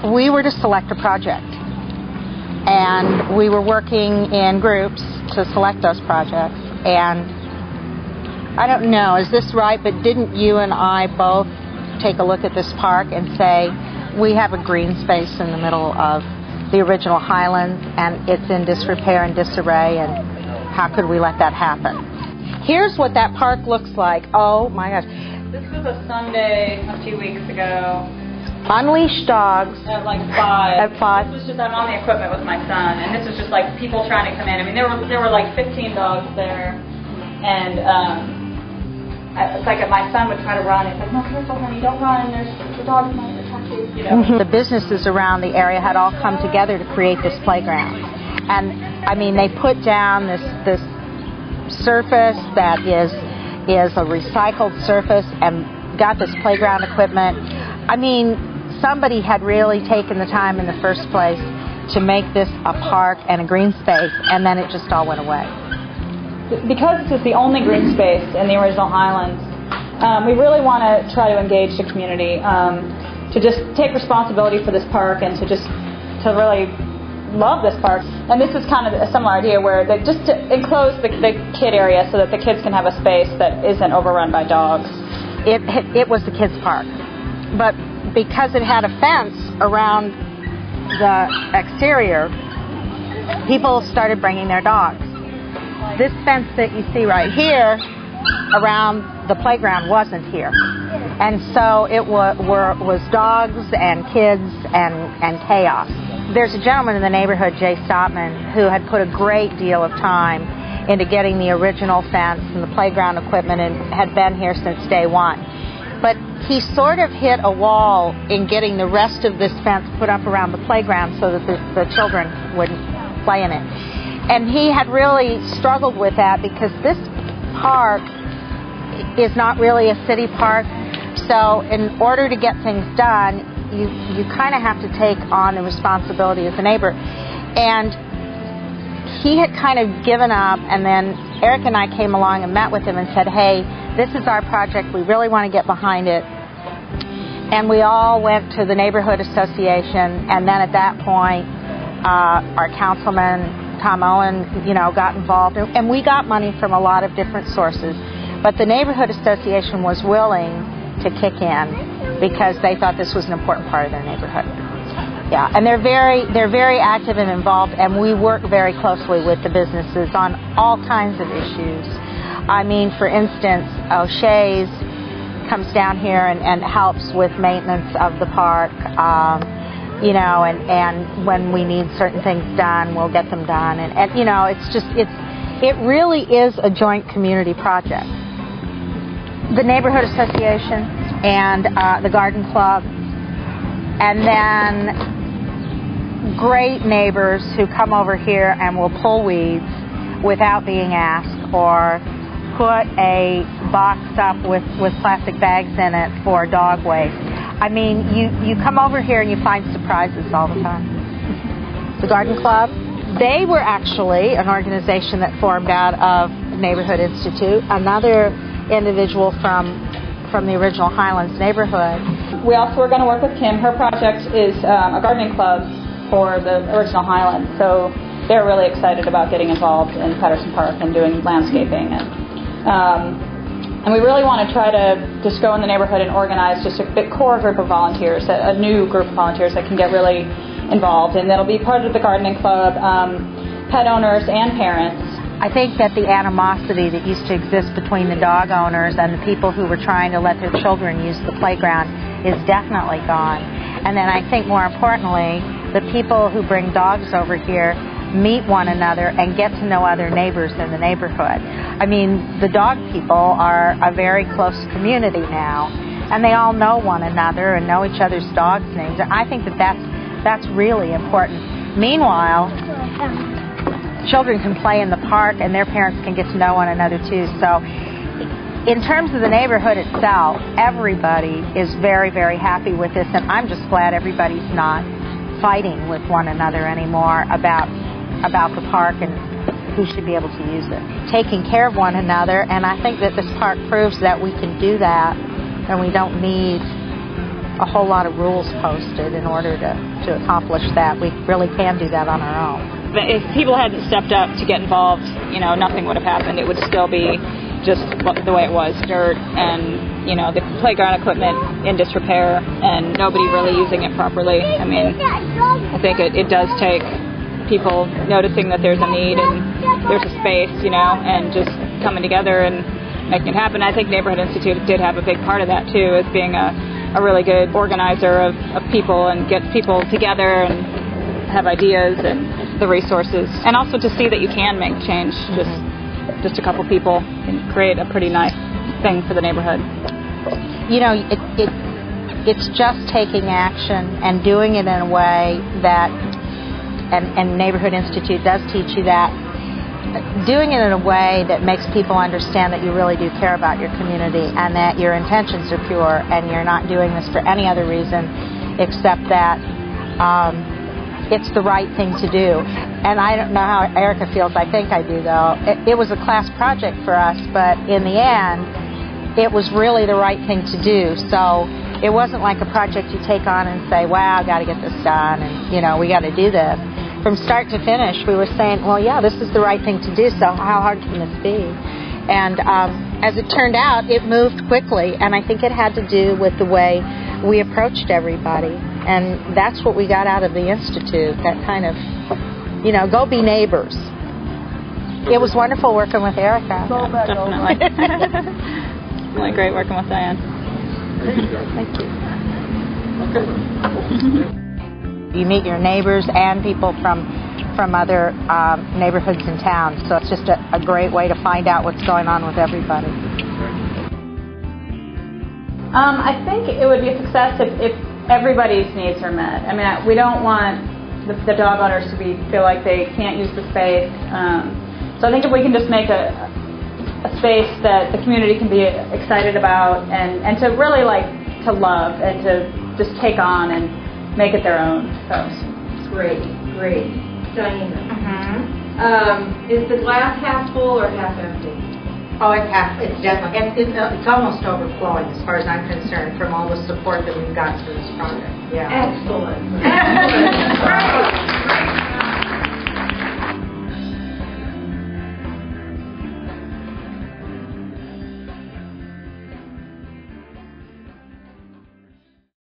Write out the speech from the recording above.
We were to select a project, and we were working in groups to select those projects. And I don't know, is this right, but didn't you and I both take a look at this park and say, we have a green space in the middle of the original Highlands, and it's in disrepair and disarray, and how could we let that happen? Here's what that park looks like. Oh my gosh. This was a Sunday a few weeks ago. Unleashed dogs. At like 5. At 5. This was just, I'm on the equipment with my son, and this was just like people trying to come in. I mean, there were like 15 dogs there, and it's like my son would try to run. He's like, no, careful, honey, don't run. The dogs might attack you, you know. The businesses around the area had all come together to create this playground. And, I mean, they put down this surface that is a recycled surface and got this playground equipment. I mean, somebody had really taken the time in the first place to make this a park and a green space, and then it just all went away. Because this is the only green space in the original Highlands, we really want to try to engage the community to just take responsibility for this park and to really love this park. And this is kind of a similar idea where they just to enclose the kid area so that the kids can have a space that isn't overrun by dogs. It was the kids' park, but because it had a fence around the exterior, people started bringing their dogs. This fence that you see right here around the playground wasn't here. And so it was dogs and kids and chaos. There's a gentleman in the neighborhood, Jay Stotman, who had put a great deal of time into getting the original fence and the playground equipment and had been here since day one. But he sort of hit a wall in getting the rest of this fence put up around the playground so that the children wouldn't play in it. And he had really struggled with that because this park is not really a city park. So in order to get things done, you kind of have to take on the responsibility as a neighbor. And he had kind of given up, and then Eric and I came along and met with him and said, hey, this is our project. We really want to get behind it. And we all went to the neighborhood association, and then at that point, our councilman, Tom Owen, got involved, and we got money from a lot of different sources. But the neighborhood association was willing to kick in because they thought this was an important part of their neighborhood. Yeah, and they're very active and involved, and we work very closely with the businesses on all kinds of issues. I mean, for instance, O'Shea's comes down here and helps with maintenance of the park. And when we need certain things done, we'll get them done. And it really is a joint community project. The neighborhood association and the garden club, and then great neighbors who come over here and will pull weeds without being asked, or put a box up with plastic bags in it for dog waste. I mean, you come over here and you find surprises all the time. The Garden Club, they were actually an organization that formed out of Neighborhood Institute, another individual from the original Highlands neighborhood. We also are going to work with Kim. Her project is a gardening club for the original Highlands, so they're really excited about getting involved in Patterson Park and doing landscaping. And we really want to try to just go in the neighborhood and organize just a core group of volunteers, a new group of volunteers that can get really involved. And that'll be part of the gardening club, pet owners and parents. I think that the animosity that used to exist between the dog owners and the people who were trying to let their children use the playground is definitely gone. And then I think more importantly, the people who bring dogs over here meet one another and get to know other neighbors in the neighborhood. I mean, the dog people are a very close community now, and they all know one another and know each other's dogs' names. And I think that's really important. Meanwhile, children can play in the park and their parents can get to know one another too. So in terms of the neighborhood itself, everybody is very, very happy with this, and I'm just glad everybody's not fighting with one another anymore about the park and who should be able to use it. Taking care of one another, and I think that this park proves that we can do that, and we don't need a whole lot of rules posted in order to accomplish that. We really can do that on our own. If people hadn't stepped up to get involved, nothing would have happened. It would still be just the way it was, dirt and, the playground equipment in disrepair and nobody really using it properly. I mean, I think it does take people noticing that there's a need and there's a space, and just coming together and making it happen. I think Neighborhood Institute did have a big part of that, too, as being a really good organizer of people and get people together and have ideas and the resources. And also to see that you can make change. Just a couple people can create a pretty nice thing for the neighborhood. It's just taking action and doing it in a way that, and Neighborhood Institute does teach you that, doing it in a way that makes people understand that you really do care about your community and that your intentions are pure and you're not doing this for any other reason except that it's the right thing to do. And I don't know how Erica feels. I think I do, though. It was a class project for us, but in the end, it was really the right thing to do. So it wasn't like a project you take on and say, wow, I've got to get this done, and, we got to do this. From start to finish, we were saying, well, yeah, this is the right thing to do, so how hard can this be? And as it turned out, it moved quickly, and I think it had to do with the way we approached everybody. And that's what we got out of the Institute, that kind of, go be neighbors. It was wonderful working with Erica. Definitely. Really great working with Diane. Thank you. You meet your neighbors and people from other neighborhoods in town, so it's just a great way to find out what's going on with everybody. I think it would be a success if everybody's needs are met. I mean, we don't want the dog owners to feel like they can't use the space. So I think if we can just make a space that the community can be excited about and to really to love and to just take on and make it their own. So Great. Diana. Is the glass half full or half empty? Oh, it's definitely, it's almost overflowing as far as I'm concerned from all the support that we've got for this project. Yeah. Excellent.